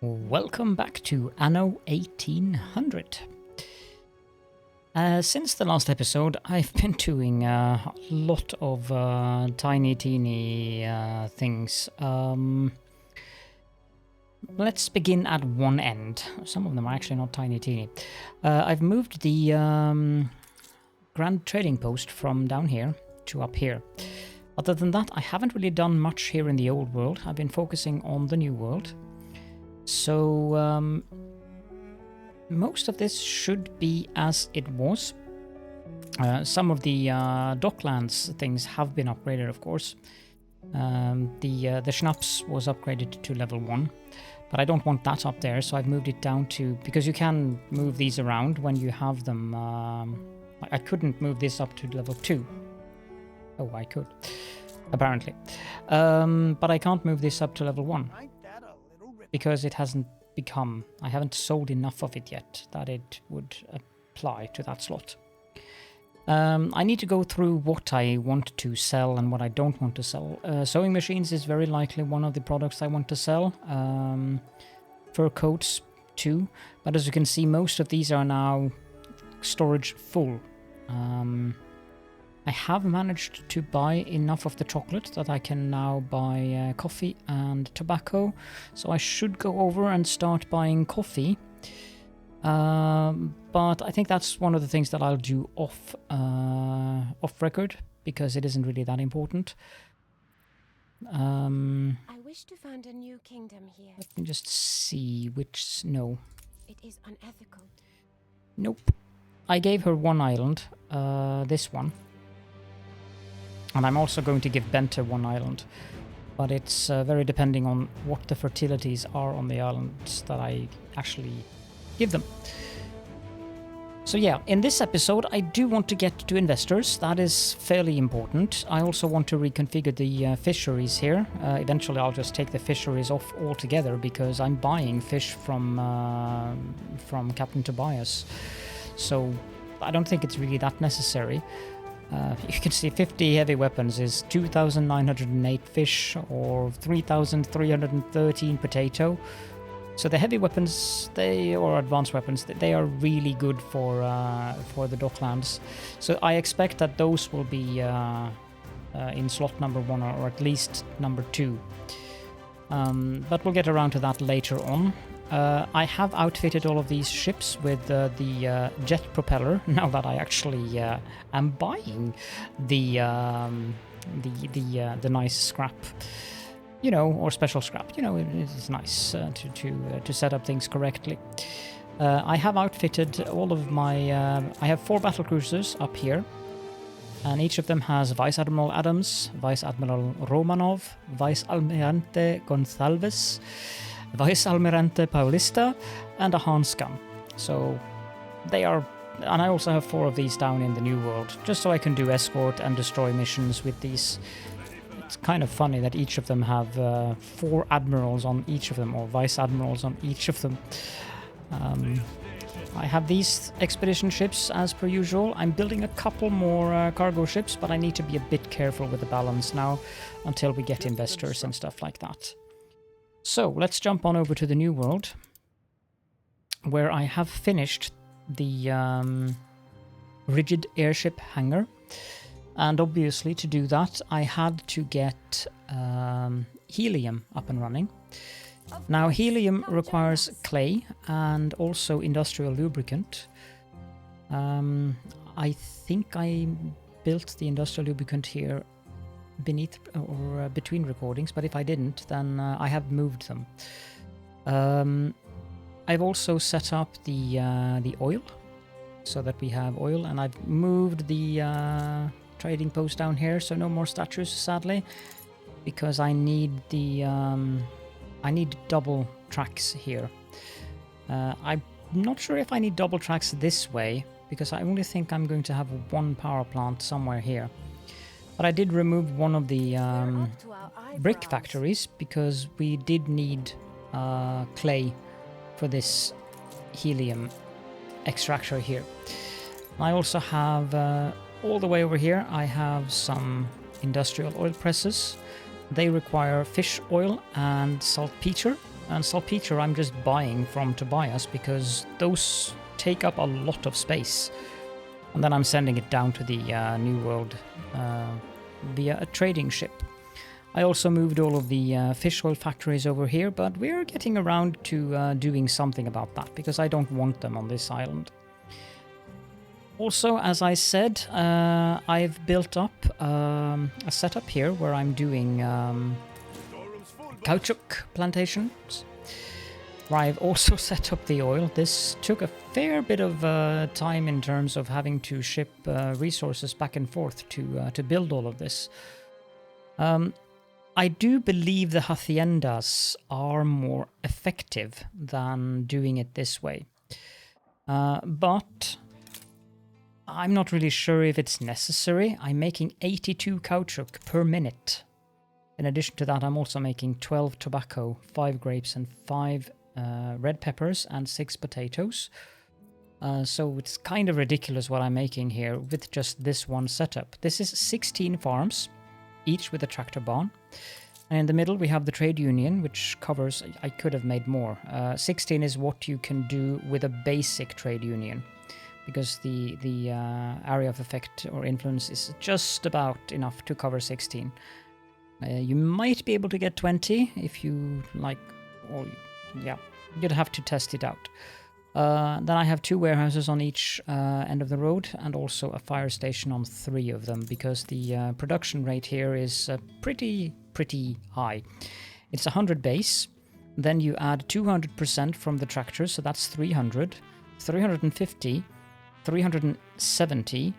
Welcome back to Anno 1800. Since the last episode, I've been doing a lot of tiny, teeny things. Let's begin at one end. Some of them are actually not tiny, teeny. I've moved the Grand Trading Post from down here to up here. Other than that, I haven't really done much here in the old world. I've been focusing on the new world. So, most of this should be as it was. Some of the Docklands things have been upgraded, of course. The Schnapps was upgraded to level 1, but I don't want that up there, so I've moved it down to... Because you can move these around when you have them... I couldn't move this up to level 2. Oh, I could, apparently. But I can't move this up to level 1. Because it hasn't become... I haven't sold enough of it yet that it would apply to that slot. I need to go through what I want to sell and what I don't want to sell. Sewing machines is very likely one of the products I want to sell. Fur coats too. But as you can see, most of these are now storage full. I have managed to buy enough of the chocolate that I can now buy coffee and tobacco. So I should go over and start buying coffee. But I think that's one of the things that I'll do off record, because it isn't really that important. I wish to found a new kingdom here. Let me just see which... No. It is unethical. Nope. I gave her one island, this one. And I'm also going to give Bente one island. But it's very depending on what the fertilities are on the islands that I actually give them. So yeah, in this episode I do want to get to investors. That is fairly important. I also want to reconfigure the fisheries here. Eventually I'll just take the fisheries off altogether, because I'm buying fish from Captain Tobias. So I don't think it's really that necessary. You can see 50 heavy weapons is 2,908 fish, or 3,313 potato. So the heavy weapons, or advanced weapons, they are really good for the Docklands. So I expect that those will be in slot number 1, or at least number 2. But we'll get around to that later on. I have outfitted all of these ships with the jet propeller, now that I actually am buying the nice scrap, you know, or special scrap. You know, it's nice to set up things correctly. I have outfitted all of my... I have 4 battle cruisers up here, and each of them has Vice Admiral Adams, Vice Admiral Romanov, Vice Almirante Gonçalves, Vice Almirante Paulista, and a Hans gun. So they are... And I also have 4 of these down in the New World, just so I can do escort and destroy missions with these. It's kind of funny that each of them have 4 admirals on each of them, or vice admirals on each of them. I have these expedition ships as per usual. I'm building a couple more cargo ships, but I need to be a bit careful with the balance now until we get investors and stuff like that. So let's jump on over to the New World, where I have finished the rigid airship hangar. And obviously to do that I had to get helium up and running. Now helium requires clay and also industrial lubricant. I think I built the industrial lubricant here beneath or between recordings, but if I didn't, then I have moved them. I've also set up the oil, so that we have oil, and I've moved the trading post down here, so no more statues, sadly, because I need the I need double tracks here. I'm not sure if I need double tracks this way, because I only think I'm going to have 1 power plant somewhere here. But I did remove one of the brick factories, because we did need clay for this helium extractor here. I also have, all the way over here, I have some industrial oil presses. They require fish oil and saltpeter, and saltpeter I'm just buying from Tobias because those take up a lot of space. And then I'm sending it down to the New World via a trading ship. I also moved all of the fish oil factories over here, but we're getting around to doing something about that because I don't want them on this island. Also, as I said, I've built up a setup here where I'm doing caoutchouc plantations, where I've also set up the oil. This took a fair bit of time in terms of having to ship resources back and forth to build all of this. I do believe the haciendas are more effective than doing it this way, but I'm not really sure if it's necessary. I'm making 82 caoutchouc per minute. In addition to that, I'm also making 12 tobacco, 5 grapes, and 5 red peppers, and 6 potatoes. So it's kind of ridiculous what I'm making here with just this one setup. This is 16 farms, each with a tractor barn. And in the middle, we have the trade union, which covers... I could have made more. 16 is what you can do with a basic trade union, because the area of effect or influence is just about enough to cover 16. You might be able to get 20 if you like, or yeah, you'd have to test it out. Then I have 2 warehouses on each end of the road, and also a fire station on 3 of them, because the production rate here is pretty high. It's 100 base, then you add 200% from the tractors, so that's 300, 350, 370,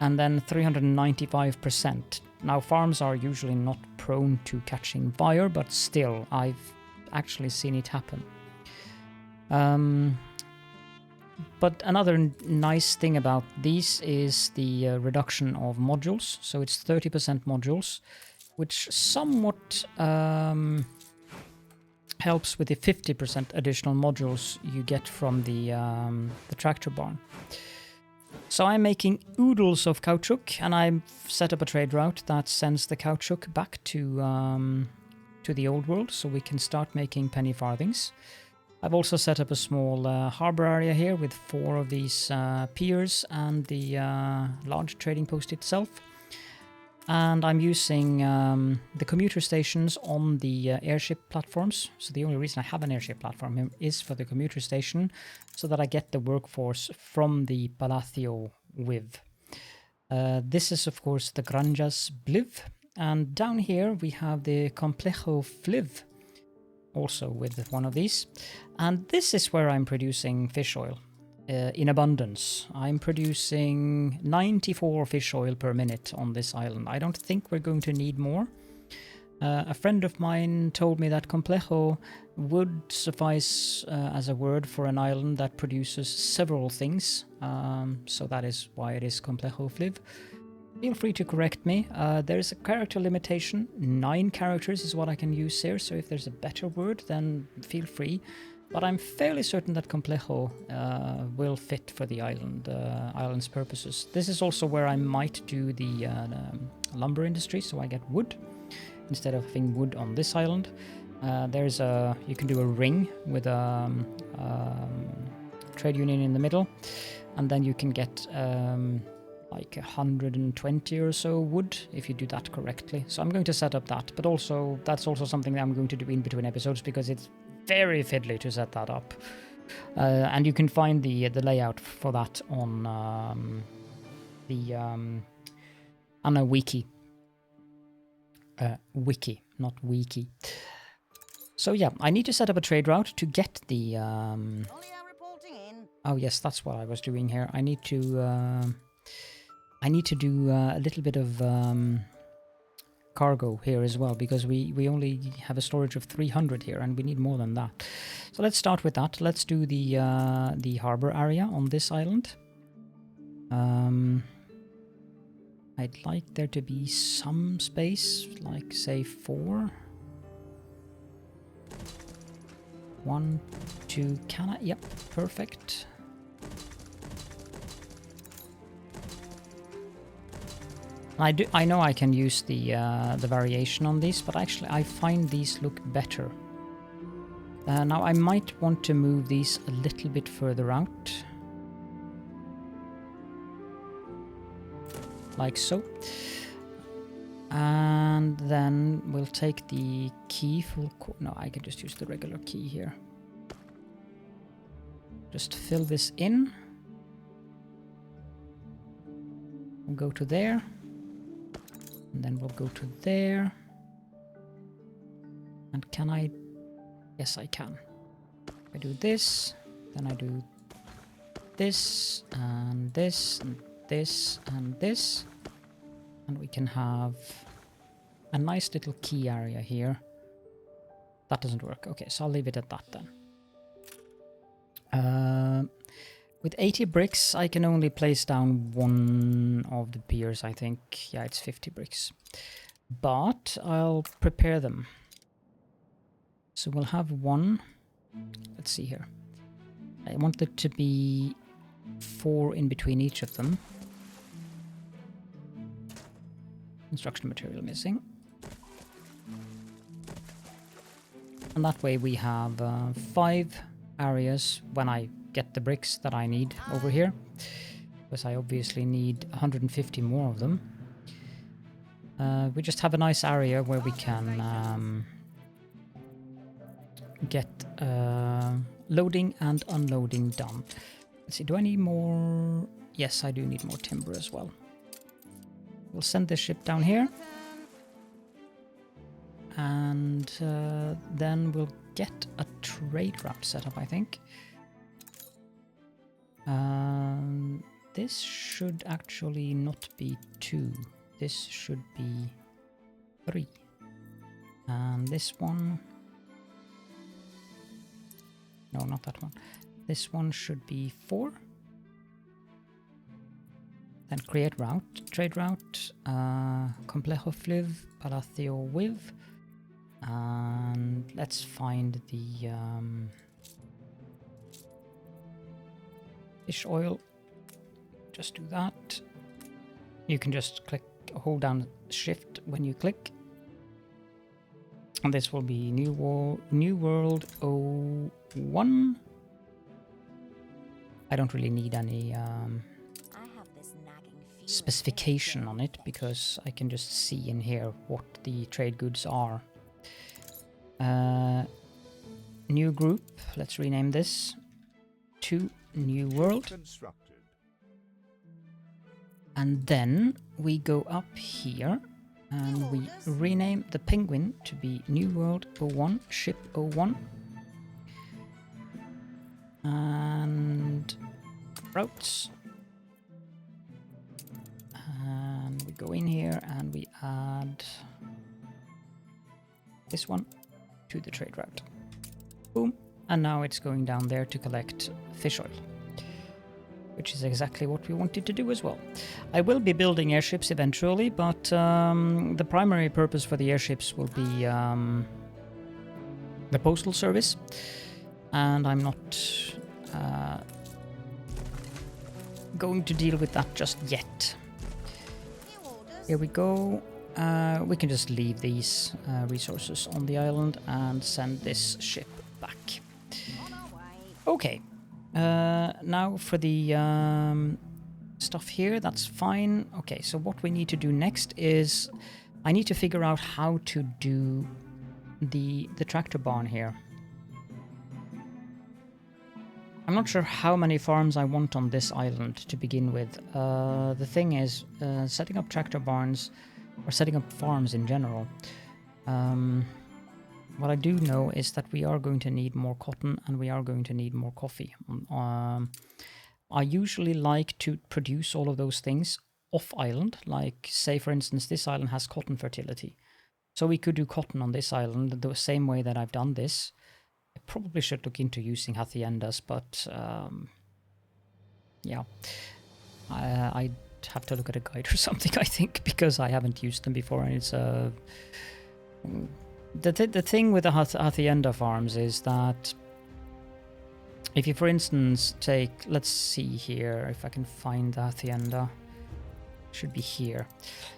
and then 395%. Now, farms are usually not prone to catching fire, but still, I've actually seen it happen. But another nice thing about these is the reduction of modules. So it's 30% modules, which somewhat helps with the 50% additional modules you get from the tractor barn. So I'm making oodles of caoutchouc, and I've set up a trade route that sends the caoutchouc back to the old world, so we can start making penny farthings. I've also set up a small harbor area here with 4 of these piers and the large trading post itself. And I'm using the commuter stations on the airship platforms. So the only reason I have an airship platform here is for the commuter station, so that I get the workforce from the Palacio with. This is, of course, the Granjas Bliv. And down here we have the Complejo Fliv, also with one of these. And this is where I'm producing fish oil in abundance. I'm producing 94 fish oil per minute on this island. I don't think we're going to need more. A friend of mine told me that Complejo would suffice as a word for an island that produces several things. So that is why it is Complejo Fliv. Feel free to correct me. There is a character limitation. 9 characters is what I can use here, so if there's a better word, then feel free. But I'm fairly certain that Complejo will fit for the island's purposes. This is also where I might do the lumber industry, so I get wood instead of having wood on this island. You can do a ring with a trade union in the middle, and then you can get like 120 or so wood if you do that correctly. So I'm going to set up that, but also that's also something that I'm going to do in between episodes, because it's very fiddly to set that up. And you can find the layout for that on the Anno wiki. Wiki, not wiki. So yeah, I need to set up a trade route to get the... Oh yes, that's what I was doing here. I need to do a little bit of cargo here as well, because we only have a storage of 300 here, and we need more than that. So let's start with that. Let's do the harbor area on this island. I'd like there to be some space, like say 4. 1, 2, can I? Yep, perfect. I know I can use the variation on these, but actually I find these look better. Now I might want to move these a little bit further out. Like so. And then we'll take the key full... No, I can just use the regular key here. Just fill this in. We'll go to there. And then we'll go to there. And can I... Yes, I can. I do this, then I do this, and this, and this, and this. And we can have a nice little key area here. That doesn't work. Okay, so I'll leave it at that then. With 80 bricks, I can only place down one of the piers, I think. Yeah, it's 50 bricks. But I'll prepare them. So we'll have one. Let's see here. I want there to be 4 in between each of them. Construction material missing. And that way we have 5 areas when I get the bricks that I need over here. Because I obviously need 150 more of them. We just have a nice area where we can get loading and unloading done. Let's see, do I need more? Yes, I do need more timber as well. We'll send this ship down here. And then we'll get a trade route set up, I think. This should actually not be 2. This should be 3. And this one... No, not that one. This one should be 4. Then create route, trade route, Complejo Fliv, Palacio Wiv, and let's find the fish oil. Just do that. You can just hold down shift when you click. And this will be New World 01. I don't really need any specification on it because I can just see in here what the trade goods are. New group, let's rename this to New World. And then we go up here and we rename the penguin to be New World 01, Ship 01. And routes. And we go in here and we add this one to the trade route. Boom. And now it's going down there to collect fish oil, which is exactly what we wanted to do as well. I will be building airships eventually, but the primary purpose for the airships will be the postal service, and I'm not going to deal with that just yet. Here we go. We can just leave these resources on the island and send this ship back. Okay. Now for the stuff here, that's fine. Okay, so what we need to do next is I need to figure out how to do the tractor barn here. I'm not sure how many farms I want on this island to begin with. The thing is, setting up tractor barns, or setting up farms in general, what I do know is that we are going to need more cotton and we are going to need more coffee. I usually like to produce all of those things off-island, like say for instance this island has cotton fertility. So we could do cotton on this island the same way that I've done this. I probably should look into using haciendas, but yeah, I'd have to look at a guide or something, I think, because I haven't used them before, and it's the thing with the hacienda farms is that if you, for instance, take, let's see here if I can find the hacienda, it should be here.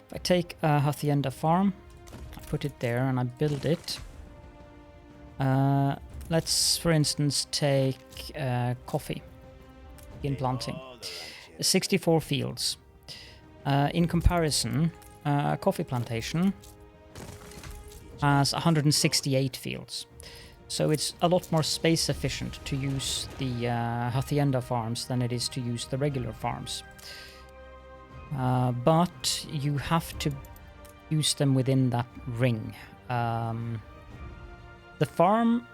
If I take a hacienda farm, I put it there and I build it. let's for instance take coffee in planting. 64 fields. In comparison, a coffee plantation has 168 fields. So it's a lot more space efficient to use the hacienda farms than it is to use the regular farms. But you have to use them within that ring. The farm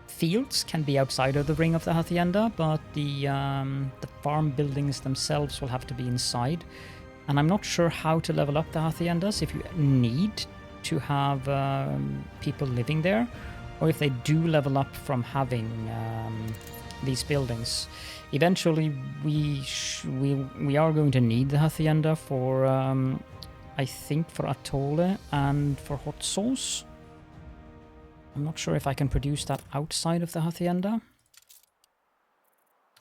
fields can be outside of the ring of the hacienda, but the farm buildings themselves will have to be inside. And I'm not sure how to level up the haciendas, if you need to have people living there, or if they do level up from having these buildings. Eventually, we are going to need the hacienda for, I think, for atole and for hot sauce. I'm not sure if I can produce that outside of the hacienda.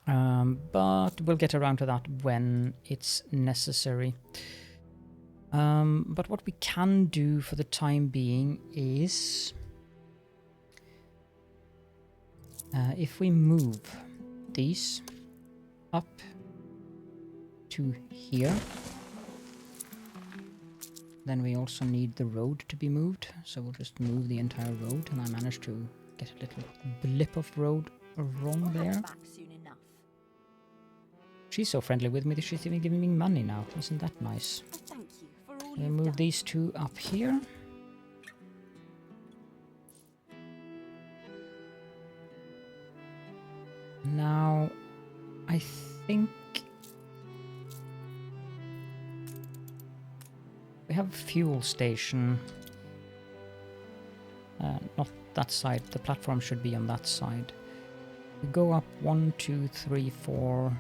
But we'll get around to that when it's necessary. But what we can do for the time being is... if we move these up to here, then we also need the road to be moved. So we'll just move the entire road, and I managed to get a little blip of road wrong there. She's so friendly with me that she's even giving me money now. Isn't that nice? Thank you for all We'll move these two up here. Now, I think we have a fuel station. Not that side. The platform should be on that side. We go up 1, 2, 3, 4,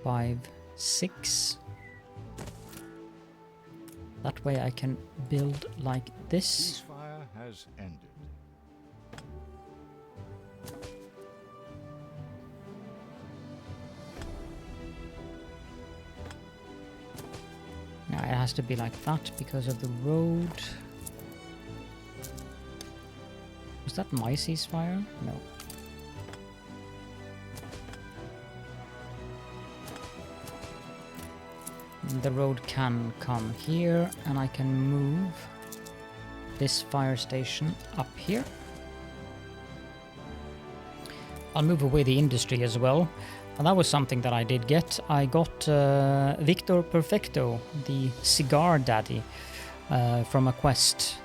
5, 6. That way I can build like this. Ceasefire has ended. Now it has to be like that because of the road. Was that my ceasefire? No. The road can come here, and I can move this fire station up here. I'll move away the industry as well. And that was something that I did get. I got Victor Perfecto, the cigar daddy, from a quest.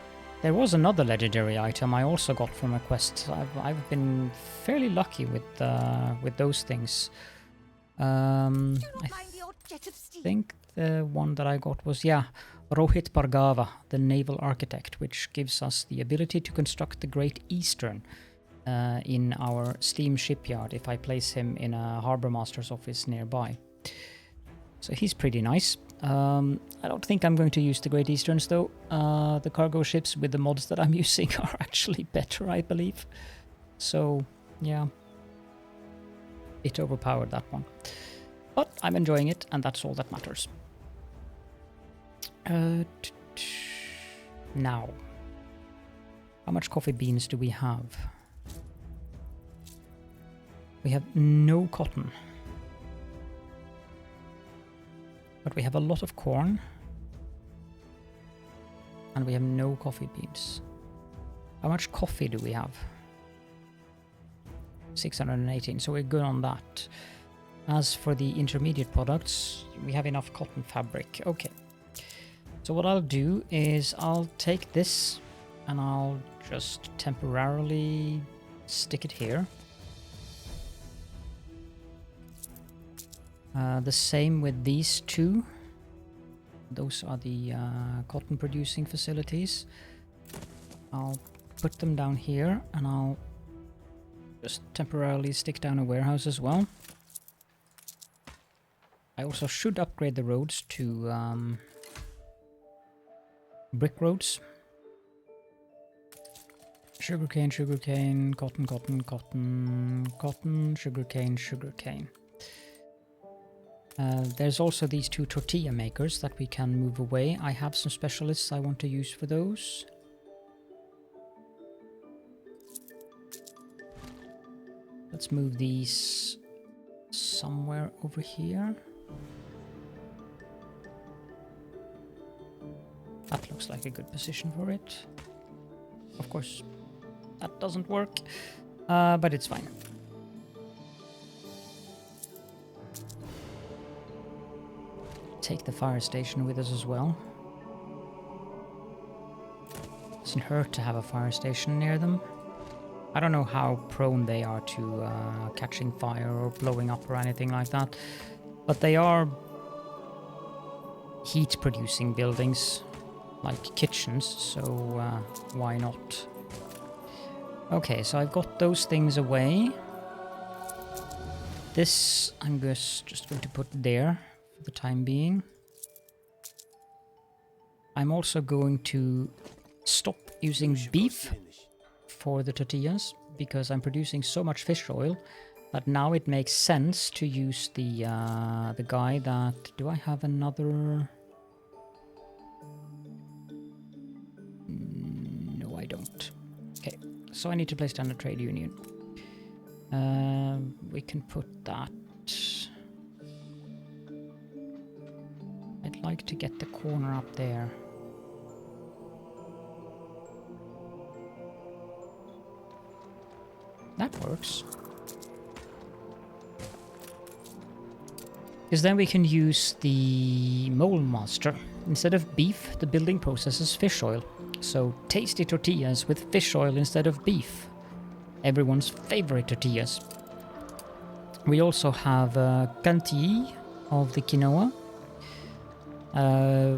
There was another legendary item I also got from a quest. I've been fairly lucky with those things. I think the one that I got was, yeah, Rohit Bhargava, the naval architect, which gives us the ability to construct the Great Eastern in our steam shipyard if I place him in a harbor master's office nearby. So he's pretty nice. I don't think I'm going to use the Great Easterns though. The cargo ships with the mods that I'm using are actually better, I believe. So yeah, it overpowered that one. But I'm enjoying it, and that's all that matters. Now, how much coffee beans do we have? We have no cotton. But we have a lot of corn. And we have no coffee beans. How much coffee do we have? 618, so we're good on that. As for the intermediate products, we have enough cotton fabric. Okay. So what I'll do is I'll take this and I'll just temporarily stick it here. The same with these two. Those are the cotton producing facilities. I'll put them down here, and I'll just temporarily stick down a warehouse as well. I also should upgrade the roads to brick roads. Sugarcane, sugarcane, cotton, cotton, cotton, cotton, sugarcane, sugarcane. There's also these two tortilla makers that we can move away. I have some specialists I want to use for those. Let's move these somewhere over here. That looks like a good position for it. Of course, that doesn't work, but it's fine. Take the fire station with us as well. Doesn't hurt to have a fire station near them. I don't know how prone they are to catching fire or blowing up or anything like that, but they are heat-producing buildings, like kitchens, so why not? Okay, so I've got those things away. This I'm just going to put there for the time being. I'm also going to stop using beef for the tortillas because I'm producing so much fish oil that now it makes sense to use the guy that... Do I have another... No, I don't. Okay, so I need to place down a trade union. We can put that... I'd like to get the corner up there. That works. Because then we can use the mole master. Instead of beef, the building processes fish oil. So tasty tortillas with fish oil instead of beef. Everyone's favorite tortillas. We also have Cantilly of the quinoa,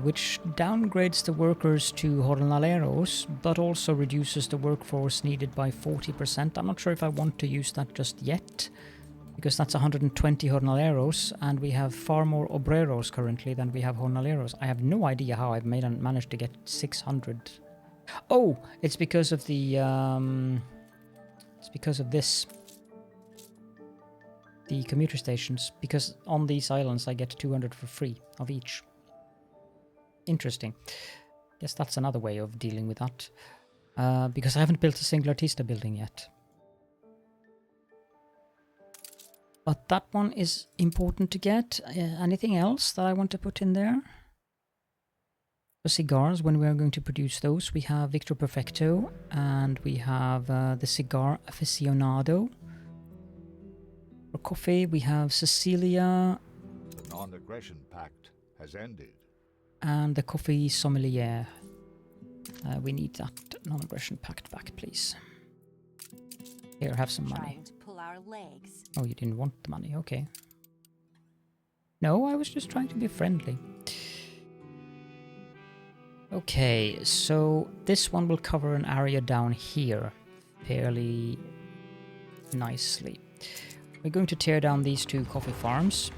which downgrades the workers to jornaleros, but also reduces the workforce needed by 40%. I'm not sure if I want to use that just yet, because that's 120 jornaleros, and we have far more obreros currently than we have jornaleros. I have no idea how I've managed to get 600. Oh, it's because of the... it's because of this. The commuter stations, because on these islands I get 200 for free of each. Interesting. Guess that's another way of dealing with that. Because I haven't built a single artista building yet. But that one is important to get. Anything else that I want to put in there? The cigars, when we are going to produce those, we have Victor Perfecto and we have the Cigar Aficionado. For coffee, we have Cecilia. The non-aggression pact has ended. And the coffee sommelier. We need that non-aggression pact back, please. Here, have some money. Trying to pull our legs. Oh, you didn't want the money, okay. No, I was just trying to be friendly. Okay, so this one will cover an area down here fairly nicely. We're going to tear down these two coffee farms.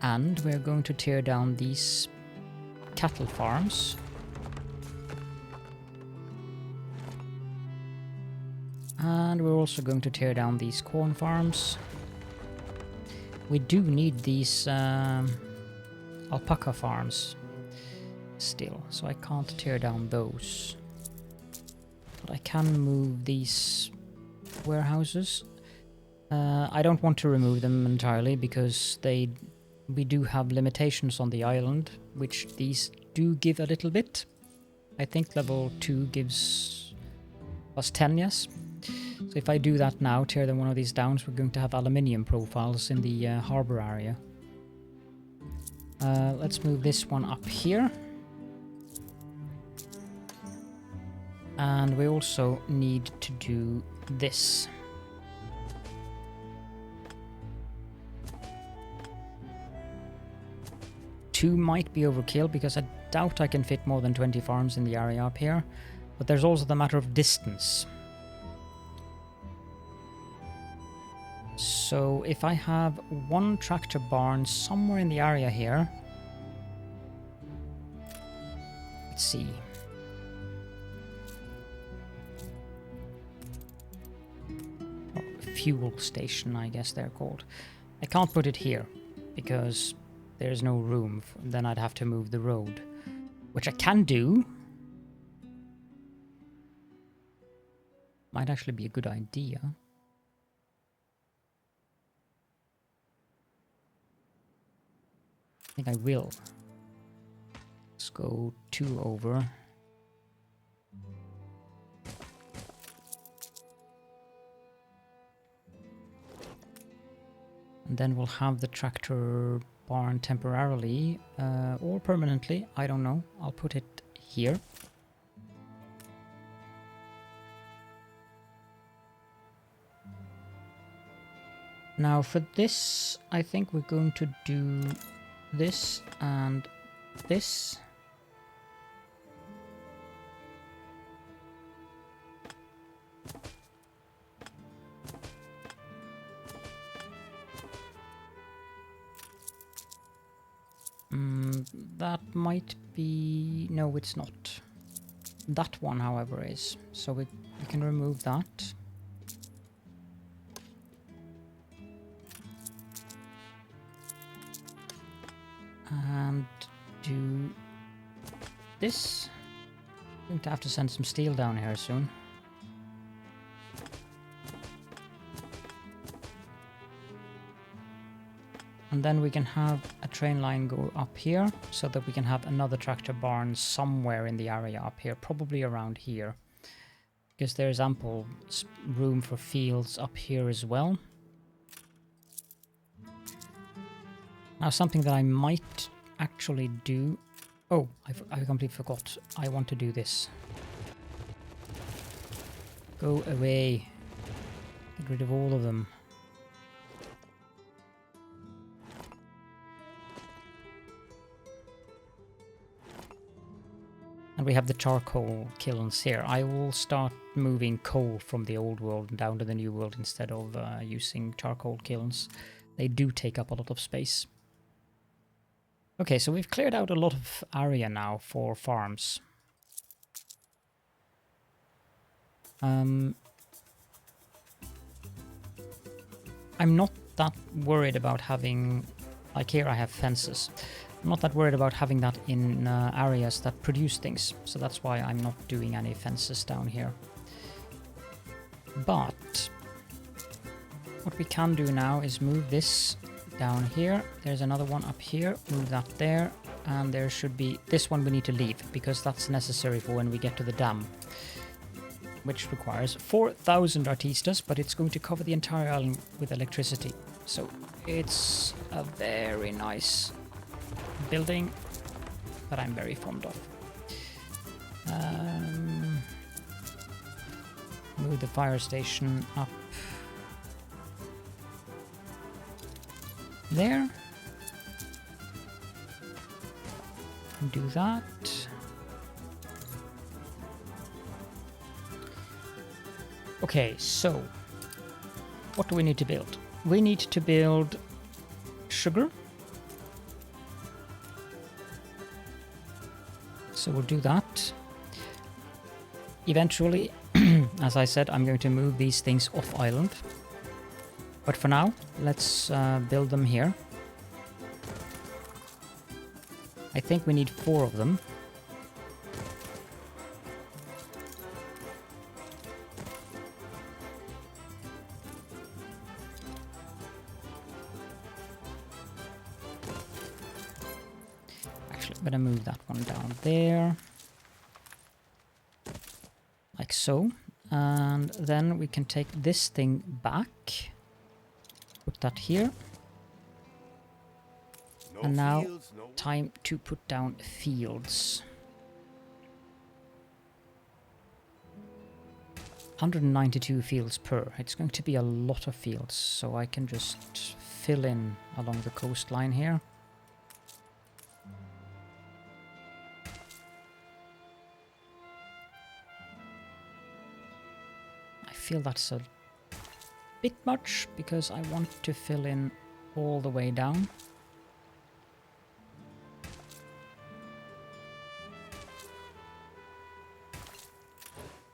And we're going to tear down these cattle farms. And we're also going to tear down these corn farms. We do need these alpaca farms still, so I can't tear down those. But I can move these warehouses. I don't want to remove them entirely because we do have limitations on the island, which these do give a little bit. I think level 2 gives us 10, yes. So if I do that now, tear them one of these down, we're going to have aluminium profiles in the harbor area. Let's move this one up here. And we also need to do this. Two might be overkill because I doubt I can fit more than 20 farms in the area up here. But there's also the matter of distance. So if I have one tractor barn somewhere in the area here. Let's see. Oh, fuel station, I guess they're called. I can't put it here because there's no room. Then I'd have to move the road, which I can do. Might actually be a good idea. I think I will. Let's go 2 over. And then we'll have the tractor barn temporarily or permanently. I don't know. I'll put it here. Now for this, I think we're going to do this and this. That might be... no, it's not. That one, however, is. So we can remove that. And do this. I'm going to have to send some steel down here soon. And then we can have a train line go up here so that we can have another tractor barn somewhere in the area up here, probably around here. Because there's ample room for fields up here as well. Now something that I might actually do... oh, I completely forgot. I want to do this. Go away. Get rid of all of them. And we have the charcoal kilns here. I will start moving coal from the old world down to the new world instead of using charcoal kilns. They do take up a lot of space. Okay, so we've cleared out a lot of area now for farms. I'm not that worried about having... like here I have fences. I'm not that worried about having that in areas that produce things, so that's why I'm not doing any fences down here. But what we can do now is move this down here. There's another one up here. Move that there, and there should be... this one we need to leave because that's necessary for when we get to the dam, which requires 4,000 artistas, but it's going to cover the entire island with electricity. So it's a very nice building that I'm very fond of. Move the fire station up there. Do that. Okay, so what do we need to build? We need to build sugar. So we'll do that. Eventually, as I said, I'm going to move these things off island. But for now, let's build them here. I think we need 4 of them. Actually, I'm gonna move that one down there. Like so. And then we can take this thing back. Put that here. And now, time to put down fields. 192 fields per. It's going to be a lot of fields, so I can just fill in along the coastline here. I feel that's a bit much because I want to fill in all the way down.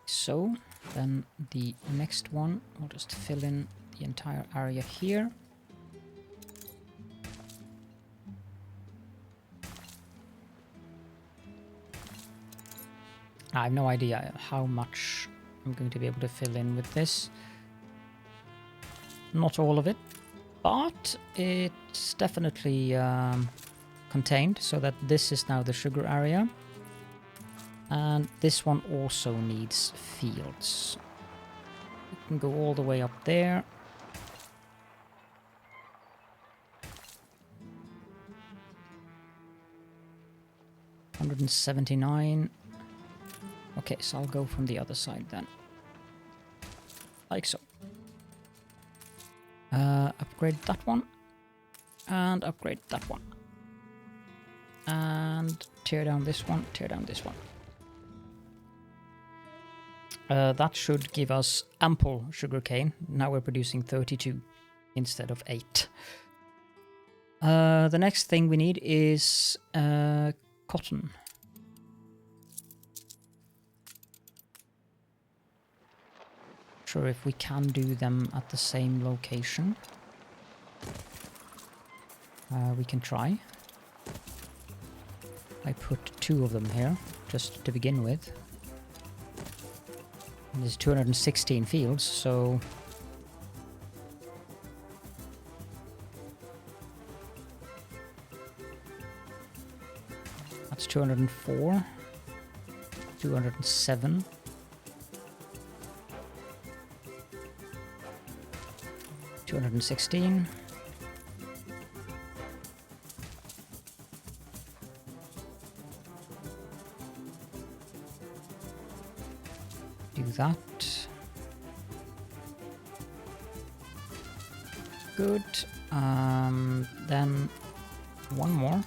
So, then the next one, we'll just fill in the entire area here. I have no idea how much I'm going to be able to fill in with this. Not all of it, but it's definitely contained, so that this is now the sugar area. And this one also needs fields. You can go all the way up there. $179. Okay, so I'll go from the other side then. Like so. Upgrade that one. And upgrade that one. And tear down this one, tear down this one. That should give us ample sugarcane. Now we're producing 32 instead of 8. The next thing we need is cotton. Sure if we can do them at the same location. We can try. I put 2 of them here, just to begin with. And there's 216 fields, so... That's 204. 207. 216. Do that. Good. Then one more.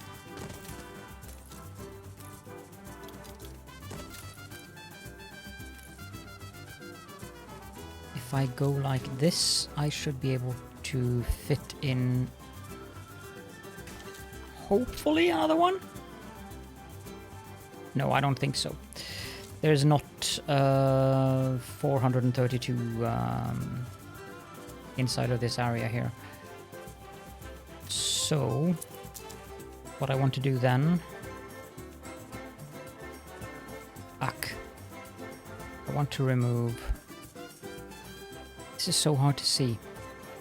If I go like this, I should be able to fit in hopefully another one. No, I don't think so. There's not 432 inside of this area here. So what I want to do then, I want to remove, this is so hard to see,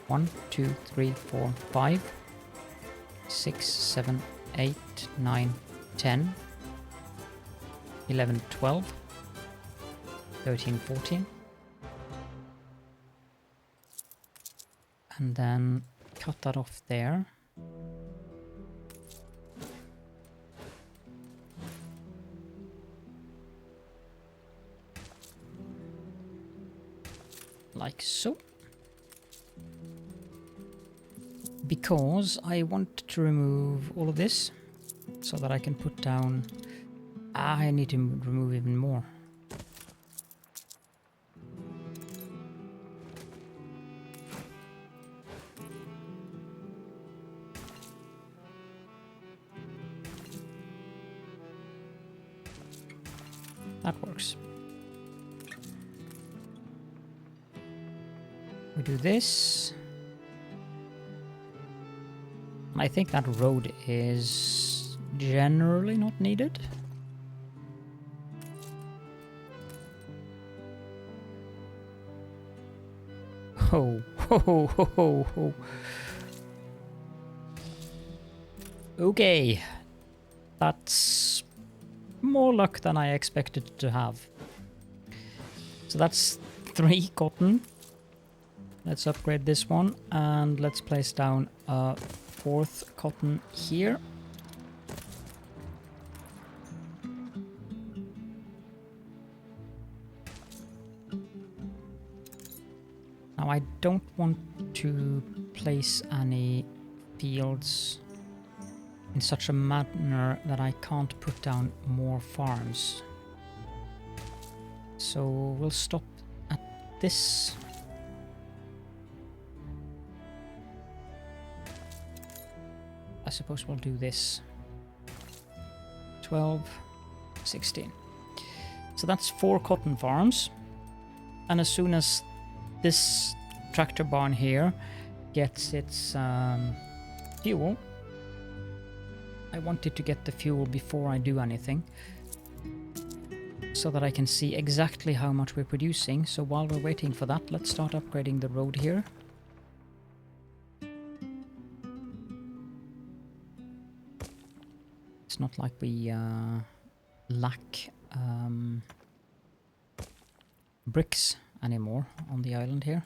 1, 2, 3, 4, 5, 6, 7, 8, 9, 10, 11, 12, 13, 14, and then cut that off there. Like so. Because I want to remove all of this so that I can put down... I need to remove even more. That works. We do this. I think that road is generally not needed. Ho, ho, ho, ho, ho, ho. Okay. That's more luck than I expected to have. So that's 3 cotton. Let's upgrade this one and let's place down a 4th cotton here. Now I don't want to place any fields in such a manner that I can't put down more farms. So we'll stop at this. I suppose we'll do this. 12, 16. So that's 4 cotton farms. And as soon as this tractor barn here gets its fuel, I wanted to get the fuel before I do anything. so that I can see exactly how much we're producing. So while we're waiting for that, let's start upgrading the road here. It's not like we lack bricks anymore on the island here.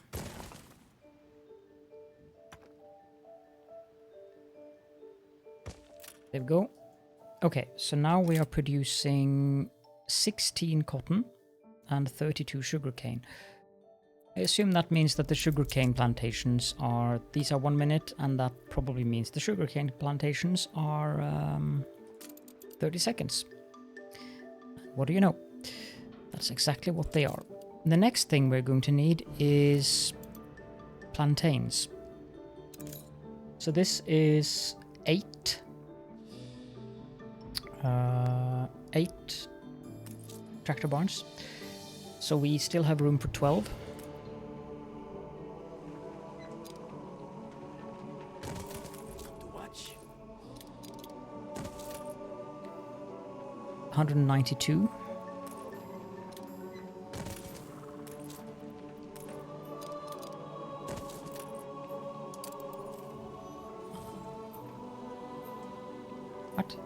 There we go. Okay, so now we are producing 16 cotton and 32 sugarcane. I assume that means that the sugarcane plantations are... These are 1 minute, and that probably means the sugarcane plantations are 30 seconds. What do you know? That's exactly what they are. The next thing we're going to need is plantains. So this is 8 tractor barns. So we still have room for 12. Watch. 192. What?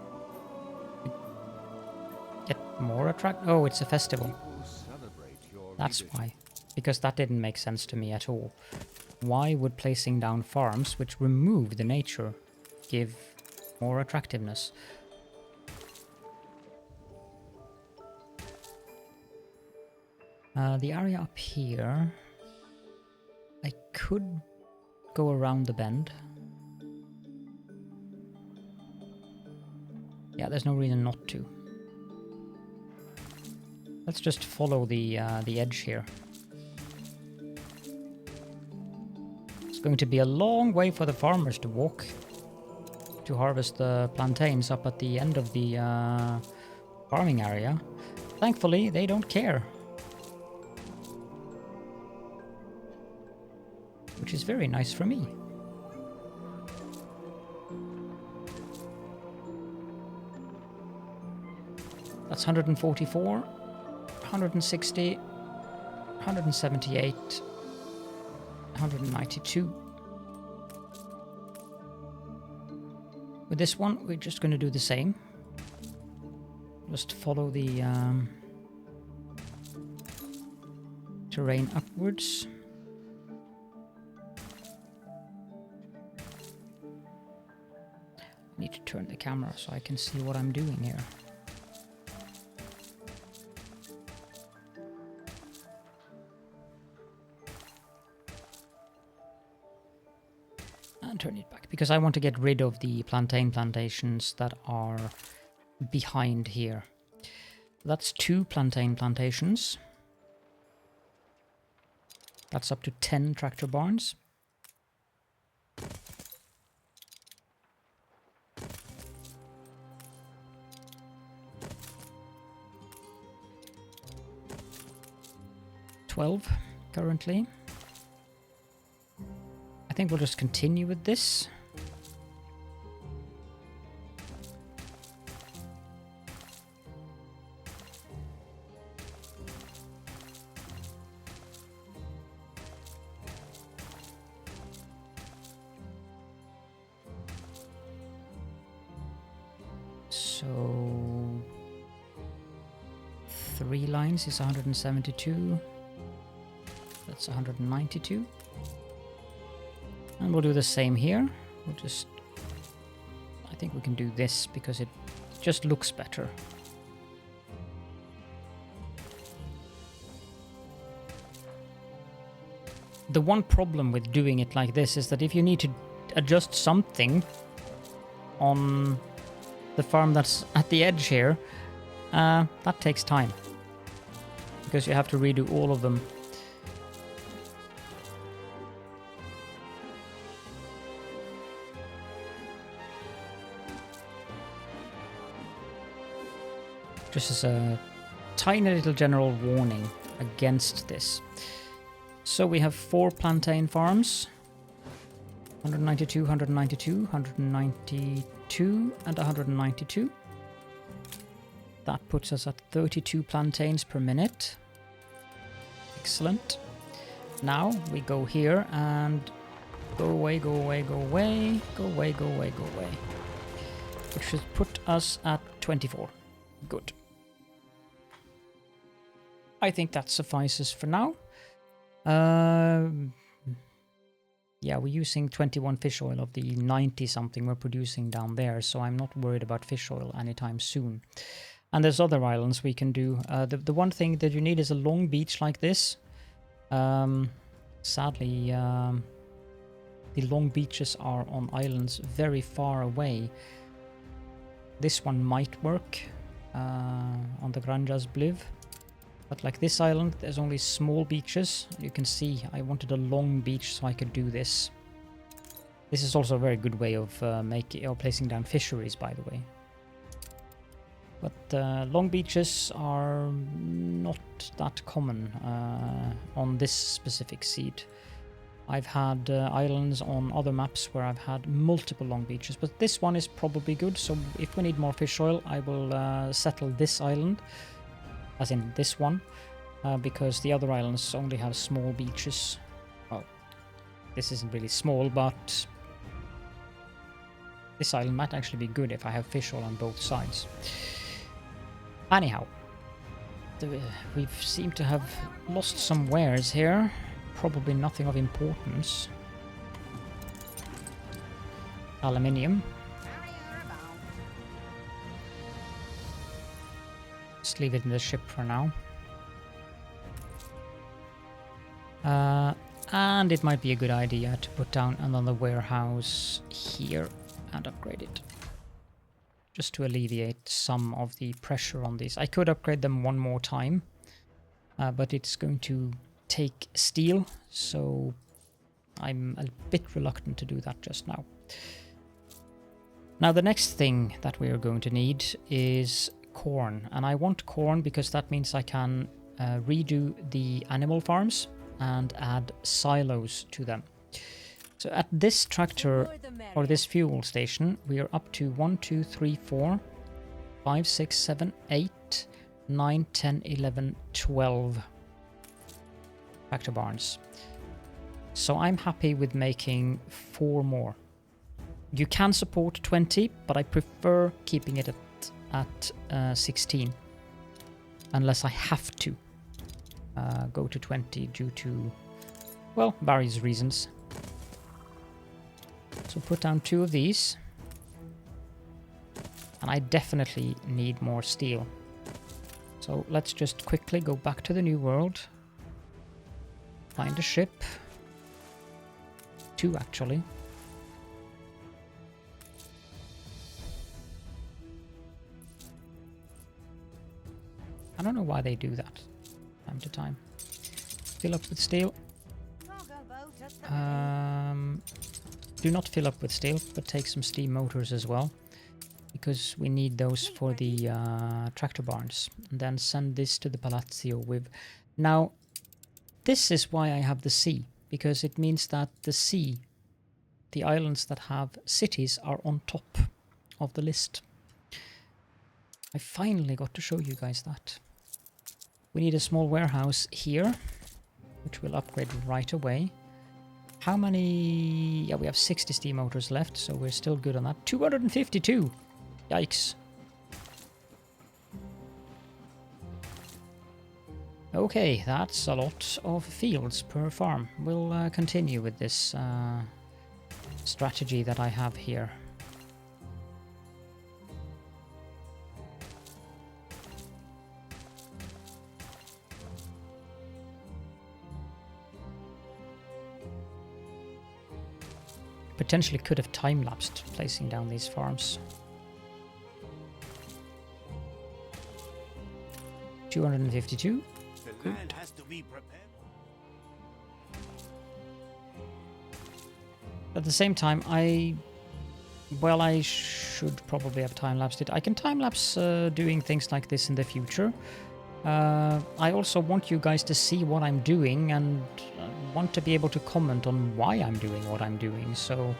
Get more attract? Oh, it's a festival. People celebrate your That's leadership. why. Because that didn't make sense to me at all. Why would placing down farms which remove the nature give more attractiveness? The area up here, I could go around the bend. Yeah, there's no reason not to. Let's just follow the edge here. It's going to be a long way for the farmers to walk to harvest the plantains up at the end of the farming area. Thankfully, they don't care. Which is very nice for me. That's 144, 160, 178, 192. With this one, we're just going to do the same. Just follow the terrain upwards. I need to turn the camera so I can see what I'm doing here. And turn it back, because I want to get rid of the plantain plantations that are behind here. That's 2 plantain plantations. That's up to 10 tractor barns. Currently. I think we'll just continue with this. So 3 lines is 172. That's 192. And we'll do the same here. We'll just... I think we can do this because it just looks better. The one problem with doing it like this is that if you need to adjust something on the farm that's at the edge here, that takes time. Because you have to redo all of them. Just as a tiny little general warning against this. So we have 4 plantain farms. 192, 192, 192, and 192. That puts us at 32 plantains per minute. Excellent. Now we go here and go away, go away, go away, go away, go away, go away. Which should put us at 24. Good. I think that suffices for now. Yeah, we're using 21 fish oil of the 90 something we're producing down there, so I'm not worried about fish oil anytime soon. And there's other islands we can do. The one thing that you need is a long beach like this. Sadly, the long beaches are on islands very far away. This one might work on the Granjas Bliv. But like this island, there's only small beaches. You can see I wanted a long beach so I could do this. This is also a very good way of placing down fisheries, by the way. But long beaches are not that common on this specific seed. I've had islands on other maps where I've had multiple long beaches, but this one is probably good. So if we need more fish oil, I will settle this island. As in this one, because the other islands only have small beaches. Well, this isn't really small, but this island might actually be good if I have fish oil on both sides. Anyhow, we seem to have lost some wares here. Probably nothing of importance. Aluminium. Just leave it in the ship for now. And it might be a good idea to put down another warehouse here and upgrade it. Just to alleviate some of the pressure on these. I could upgrade them one more time, but it's going to take steel, so I'm a bit reluctant to do that just now. Now the next thing that we are going to need is corn, and I want corn because that means I can redo the animal farms and add silos to them. So at this tractor or this fuel station we are up to 1, 2, 3, 4, 5, 6, 7, 8, 9, 10, 11, 12 tractor barns. So I'm happy with making 4 more. You can support 20, but I prefer keeping it at 16, unless I have to go to 20 due to, well, various reasons. So put down 2 of these, and I definitely need more steel. So let's just quickly go back to the new world, find a ship, 2 actually. I don't know why they do that time to time. Fill up with steel. Do not fill up with steel, but take some steam motors as well, because we need those for the tractor barns. And then send this to the Palazzo with. Now, this is why I have the sea, because it means that the sea, the islands that have cities, are on top of the list. I finally got to show you guys that. We need a small warehouse here, which we'll upgrade right away. How many? Yeah, we have 60 steam motors left, so we're still good on that. 252! Yikes. Okay, that's a lot of fields per farm. We'll continue with this strategy that I have here. Potentially could have time-lapsed placing down these farms. 252. The land has to be prepared. At the same time, I should probably have time-lapsed it. I can time-lapse doing things like this in the future. I also want you guys to see what I'm doing and want to be able to comment on why I'm doing what I'm doing, so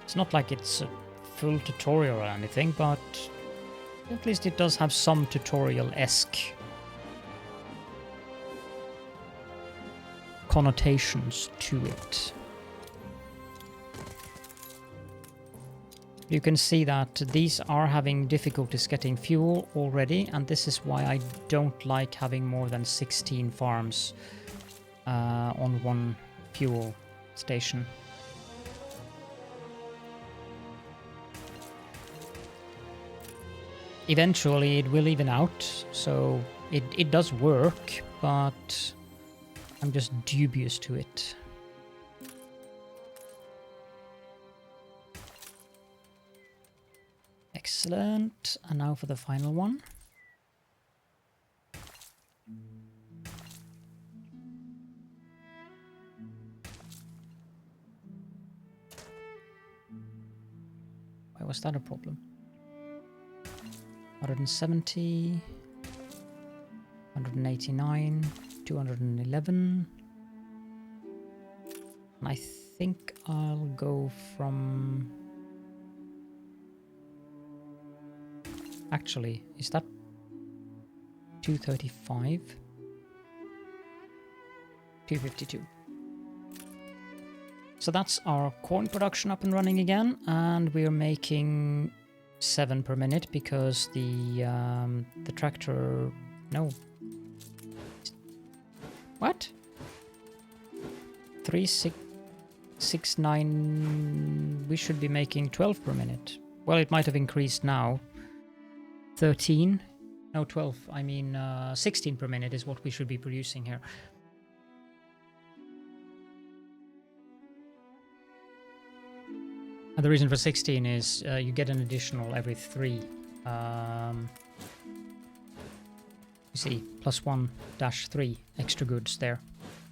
it's not like it's a full tutorial or anything, but at least it does have some tutorial-esque connotations to it. You can see that these are having difficulties getting fuel already, and this is why I don't like having more than 16 farms on one fuel station. Eventually it will even out, so it does work, but I'm just dubious to it. Excellent. And now for the final one. Why was that a problem? 170, 189, 211. And I think I'll go from... Actually, is that 235? 252. So that's our corn production up and running again, and we're making 7 per minute because the tractor... No. What? 3669... We should be making 12 per minute. Well, it might have increased now. 13? No, 12. I mean, 16 per minute is what we should be producing here. And the reason for 16 is you get an additional every 3. You see, +1-3 extra goods there.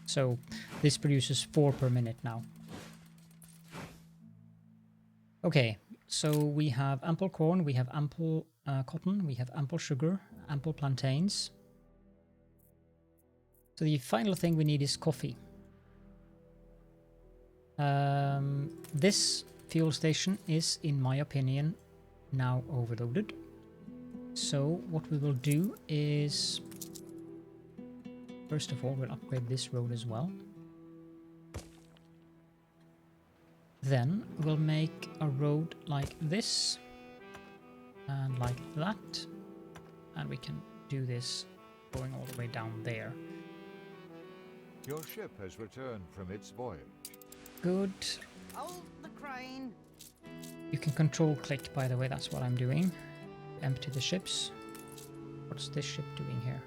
So this produces 4 per minute now. Okay, so we have ample corn, we have ample cotton, we have ample sugar, ample plantains. So the final thing we need is coffee. This fuel station is, in my opinion, now overloaded. So what we will do is, first of all, we'll upgrade this road as well. Then we'll make a road like this and like that, and we can do this going all the way down there. Your ship has returned from its voyage. Good. Hold the crane. You can control click, by the way, that's what I'm doing. Empty the ships. What's this ship doing here?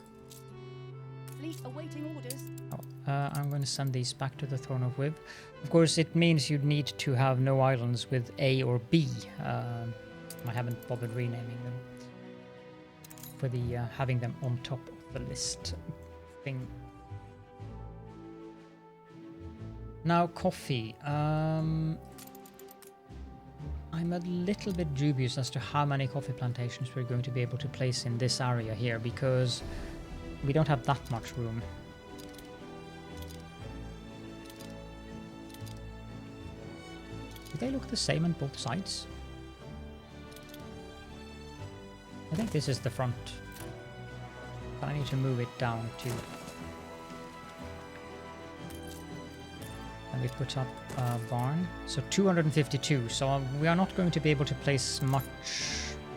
Fleet awaiting orders. Oh, I'm going to send these back to the Throne of Wib. Of course, it means you'd need to have no islands with A or B. I haven't bothered renaming them for the having them on top of the list thing. Now, coffee. I'm a little bit dubious as to how many coffee plantations we're going to be able to place in this area here, because we don't have that much room. Do they look the same on both sides? I think this is the front. But I need to move it down too. And we put up a barn. So 252. So we are not going to be able to place much.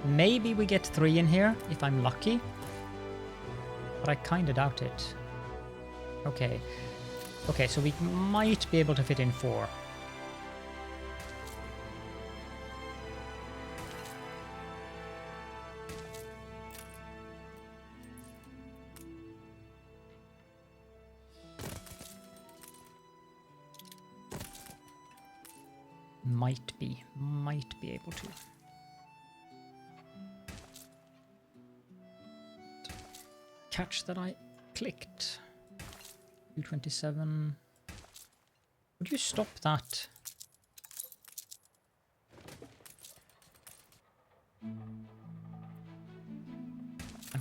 Maybe we get 3 in here if I'm lucky. But I kind of doubt it. Okay. Okay, so we might be able to fit in 4. Might be able to. Catch that I clicked. 227. Would you stop that? I'm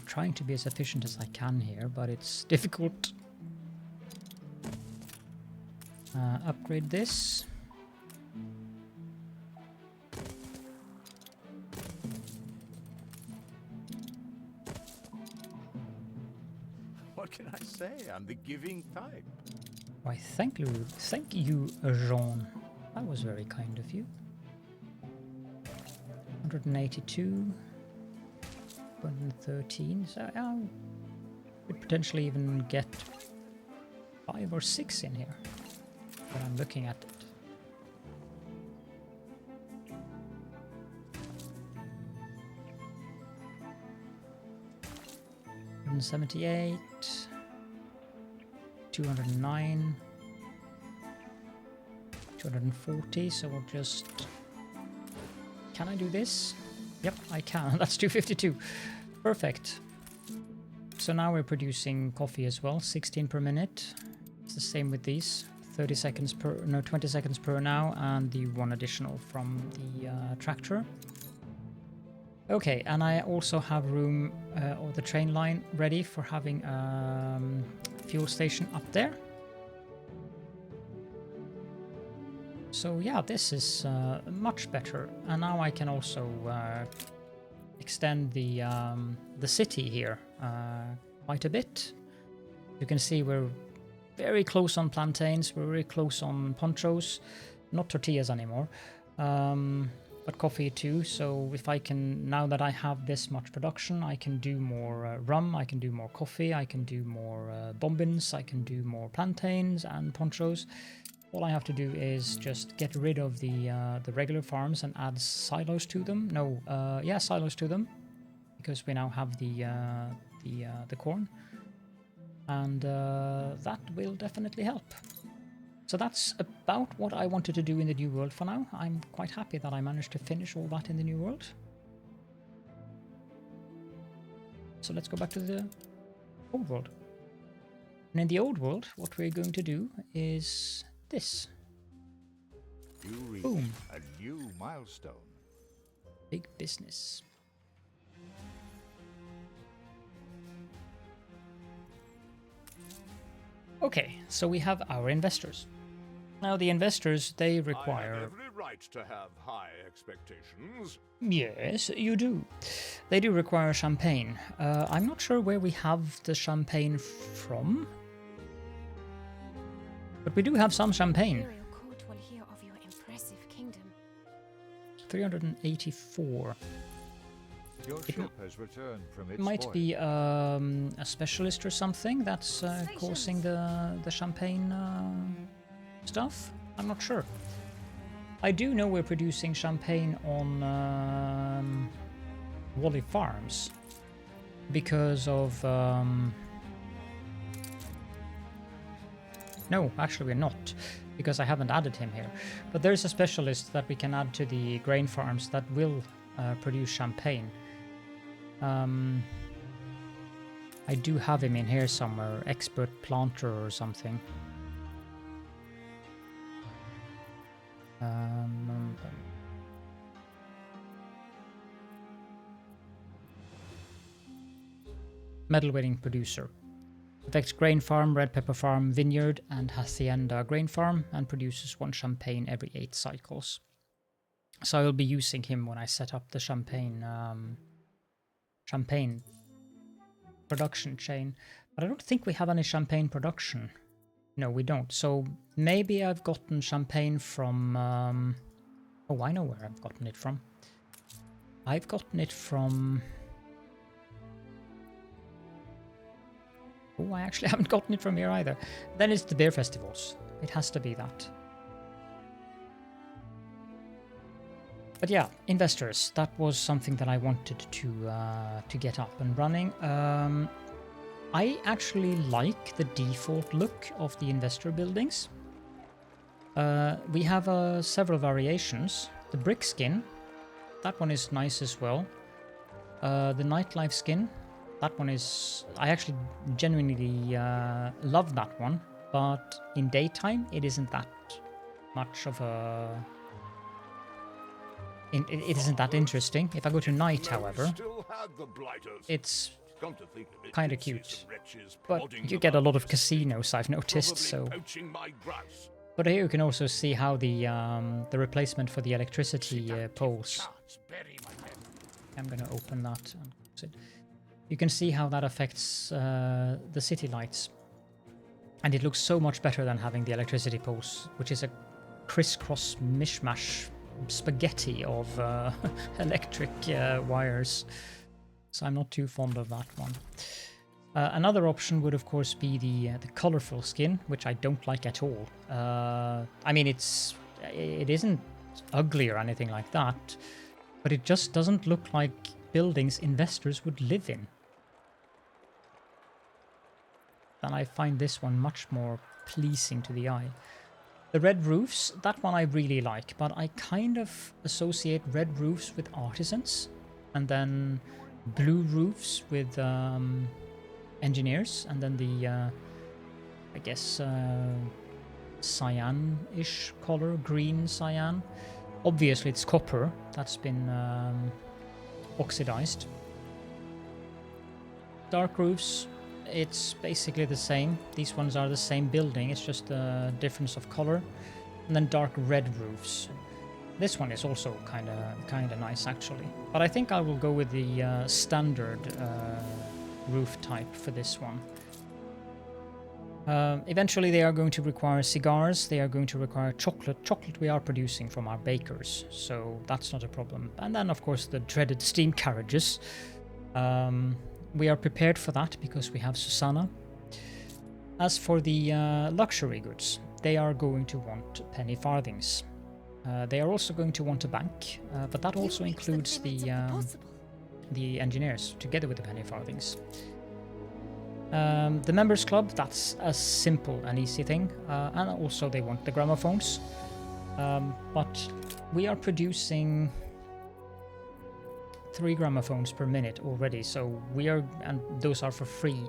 trying to be as efficient as I can here, but it's difficult. Upgrade this. What can I say? I'm the giving type. Why, thank you, Jean. That was very kind of you. 182, 113. So I could potentially even get 5 or 6 in here when I'm looking at it. 178, 209, 240. So we'll just. Can I do this? Yep, I can. That's 252. Perfect. So now we're producing coffee as well, 16 per minute. It's the same with these. 20 seconds per now, and the one additional from the tractor. Okay, and I also have room or the train line ready for having a fuel station up there. So yeah, this is much better, and now I can also extend the city here quite a bit. You can see we're very close on plantains, we're very close on ponchos, not tortillas anymore, but coffee too. So if I can, now that I have this much production, I can do more rum, I can do more coffee, I can do more bombins, I can do more plantains and ponchos. All I have to do is just get rid of the regular farms and add silos to them. Silos to them, because we now have the corn, and that will definitely help. So that's about what I wanted to do in the new world for now. I'm quite happy that I managed to finish all that in the new world. So let's go back to the old world. And in the old world, what we're going to do is this. You reach Boom. a new milestone. Big business. Okay, so we have our investors. Now the investors, they I have require... every right to have high expectations. Yes, you do. They do require champagne. I'm not sure where we have the champagne from, but we do have some champagne. Imperial court will hear of your impressive kingdom. 384. Your ship has returned from its Might voyage. be a specialist or something that's causing the champagne stuff. I'm not sure. I do know we're producing champagne on Wally Farms because of... No, actually we're not, because I haven't added him here. But there's a specialist that we can add to the grain farms that will produce champagne. I do have him in here somewhere, expert planter or something. Metal weighting producer. Affects grain farm, red pepper farm, vineyard, and hacienda grain farm, and produces 1 champagne every 8 cycles. So I will be using him when I set up the champagne production chain. But I don't think we have any champagne production. No, we don't. So maybe I've gotten champagne from... oh, I know where I've gotten it from. I've gotten it from... Oh, I actually haven't gotten it from here either. Then it's the beer festivals. It has to be that. But yeah, investors. That was something that I wanted to get up and running. I actually like the default look of the investor buildings. We have several variations. The brick skin, that one is nice as well. The nightlife skin, that one is... I actually genuinely love that one, but in daytime it isn't that much of a... It isn't that interesting. If I go to night, however, it's kind of cute. But you get a lot of casinos, I've noticed, so... But here you can also see how the replacement for the electricity poles... I'm gonna open that and close it. you can see how that affects the city lights. And it looks so much better than having the electricity poles, which is a crisscross mishmash spaghetti of electric wires. So I'm not too fond of that one. Another option would of course be the colorful skin, which I don't like at all. I mean, it isn't ugly or anything like that, but it just doesn't look like buildings investors would live in. And I find this one much more pleasing to the eye. The red roofs, that one I really like, but I kind of associate red roofs with artisans, and then blue roofs with engineers, and then the, I guess, cyan-ish color, green cyan. Obviously it's copper, that's been oxidized. Dark roofs, it's basically the same. These ones are the same building, it's just a difference of color. And then dark red roofs. This one is also kind of nice actually. But I think I will go with the standard roof type for this one. Eventually they are going to require cigars, they are going to require chocolate. Chocolate we are producing from our bakers, so that's not a problem. And then of course the dreaded steam carriages. We are prepared for that because we have Susanna. As for the luxury goods, they are going to want penny farthings. They are also going to want a bank, but that also includes the engineers together with the penny farthings. The members club, that's a simple and easy thing, and also they want the gramophones. But we are producing 3 gramophones per minute already, so and those are for free.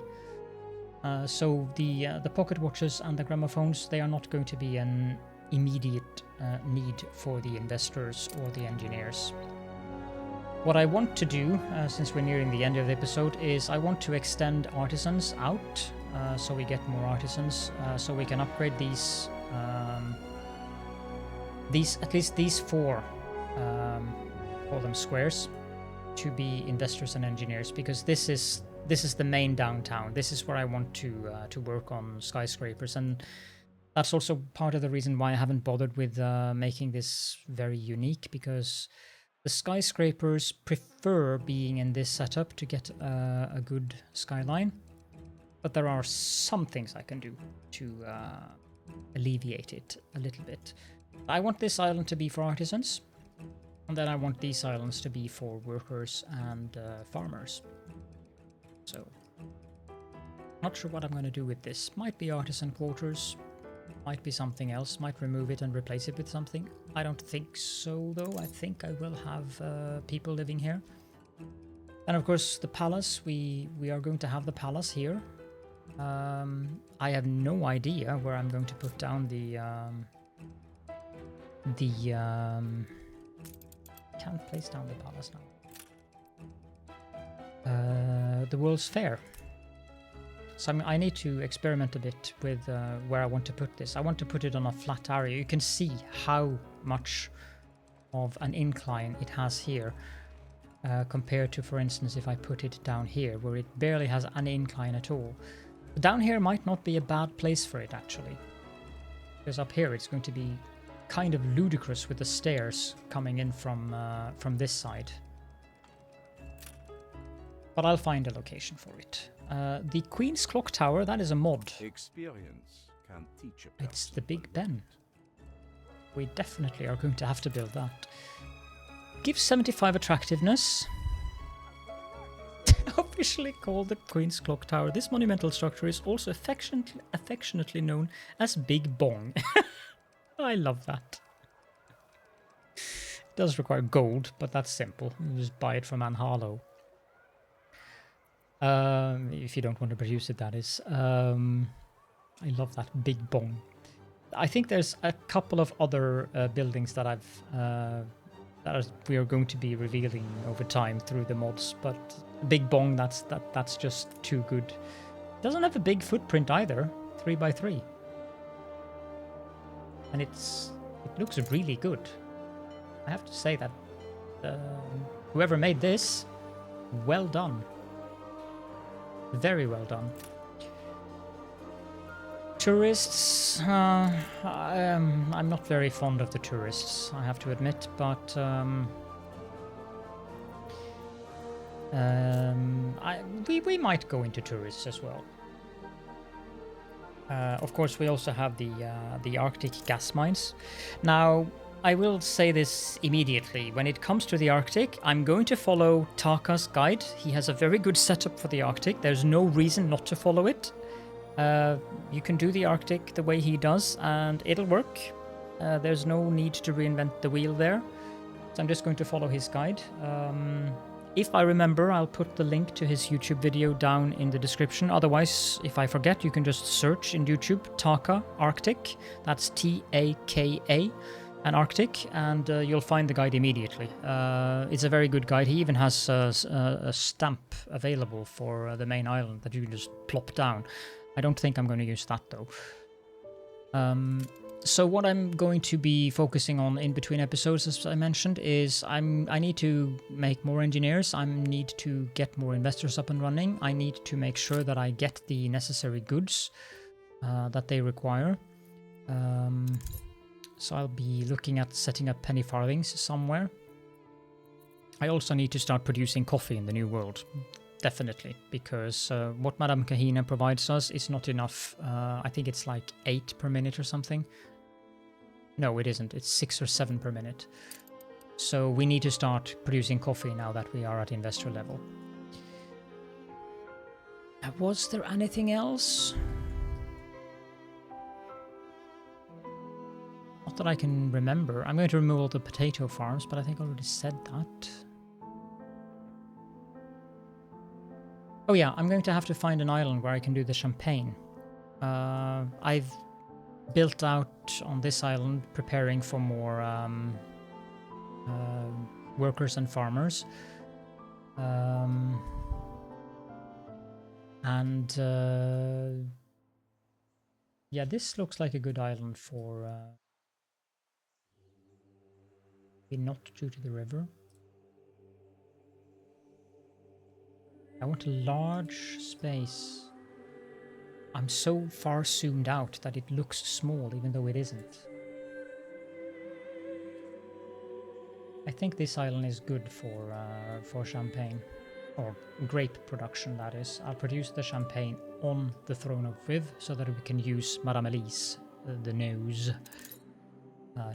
So the pocket watches and the gramophones, they are not going to be an immediate need for the investors or the engineers. What I want to do, since we're nearing the end of the episode, is I want to extend artisans out, so we get more artisans, so we can upgrade these, at least these 4, call them squares, to be investors and engineers, because this is the main downtown. This is where I want to work on skyscrapers, and that's also part of the reason why I haven't bothered with making this very unique, because the skyscrapers prefer being in this setup to get a good skyline, but there are some things I can do to alleviate it a little bit. I want this island to be for artisans, and then I want these islands to be for workers and farmers. So, not sure what I'm going to do with this. Might be artisan quarters, might be something else, might remove it and replace it with something. I don't think so though. I think I will have people living here. And of course the palace, we are going to have the palace here. I have no idea where I'm going to put down can't place down the palace now. The World's Fair. So I need to experiment a bit with where I want to put this. I want to put it on a flat area. You can see how much of an incline it has here compared to, for instance, if I put it down here, where it barely has any incline at all. But down here might not be a bad place for it, actually. Because up here it's going to be kind of ludicrous with the stairs coming in from this side. But I'll find a location for it. The Queen's Clock Tower, that is a mod. Experience can teach a It's the Big Ben. We definitely are going to have to build that. Gives 75 attractiveness. Officially called the Queen's Clock Tower, this monumental structure is also affectionately known as Big Bong. I love that. It does require gold, but that's simple. You just buy it from Manola. If you don't want to produce it, that is. I love that Big Bong. I think there's a couple of other buildings that we are going to be revealing over time through the mods, but Big Bong, that's just too good. Doesn't have a big footprint either, 3x3, and it looks really good. I have to say that whoever made this, well done. Very well done. Tourists, I'm not very fond of the tourists, I have to admit, but we might go into tourists as well. Of course, we also have the Arctic gas mines. Now, I will say this immediately. When it comes to the Arctic, I'm going to follow Taka's guide. He has a very good setup for the Arctic. There's no reason not to follow it. You can do the Arctic the way he does, and it'll work. There's no need to reinvent the wheel there. So I'm just going to follow his guide. If I remember, I'll put the link to his YouTube video down in the description. Otherwise, if I forget, you can just search in YouTube Taka Arctic. That's Taka and Arctic, and you'll find the guide immediately. It's a very good guide. He even has a stamp available for the main island that you can just plop down. I don't think I'm going to use that though. So what I'm going to be focusing on in between episodes, as I mentioned, is I need to make more engineers. I need to get more investors up and running. I need to make sure that I get the necessary goods that they require. So I'll be looking at setting up penny farthings somewhere. I also need to start producing coffee in the new world. Definitely, because what Madame Kahina provides us is not enough. I think it's like 8 per minute or something. No, it isn't. It's 6 or 7 per minute. So we need to start producing coffee now that we are at investor level. Was there anything else? Not that I can remember. I'm going to remove all the potato farms, but I think I already said that. Oh yeah, I'm going to have to find an island where I can do the champagne. I've built out on this island, preparing for more workers and farmers. Yeah, this looks like a good island for... not due to the river. I want a large space. I'm so far zoomed out that it looks small, even though it isn't. I think this island is good for champagne, or grape production, that is. I'll produce the champagne on the Throne of Viv, so that we can use Madame Elise, the nose,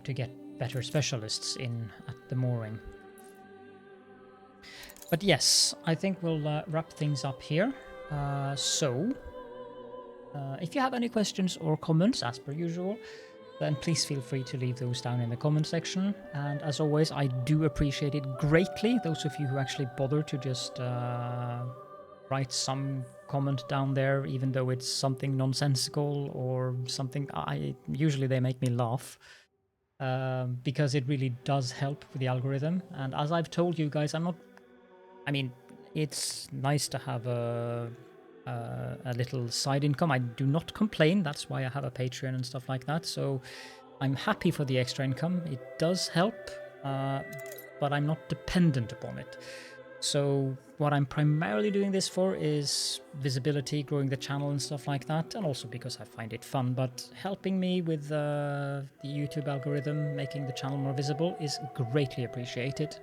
to get better specialists in at the mooring. But yes, I think we'll wrap things up here. If you have any questions or comments, as per usual, then please feel free to leave those down in the comment section. And as always, I do appreciate it greatly, those of you who actually bother to just write some comment down there, even though it's something nonsensical or something. Usually they make me laugh. Because it really does help with the algorithm. And as I've told you guys, it's nice to have a little side income. I do not complain. That's why I have a Patreon and stuff like that. So I'm happy for the extra income. It does help, but I'm not dependent upon it. So what I'm primarily doing this for is visibility, growing the channel and stuff like that, and also because I find it fun. But helping me with the YouTube algorithm, making the channel more visible, is greatly appreciated.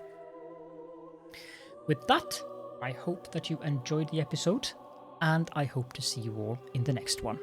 With that, I hope that you enjoyed the episode, and I hope to see you all in the next one.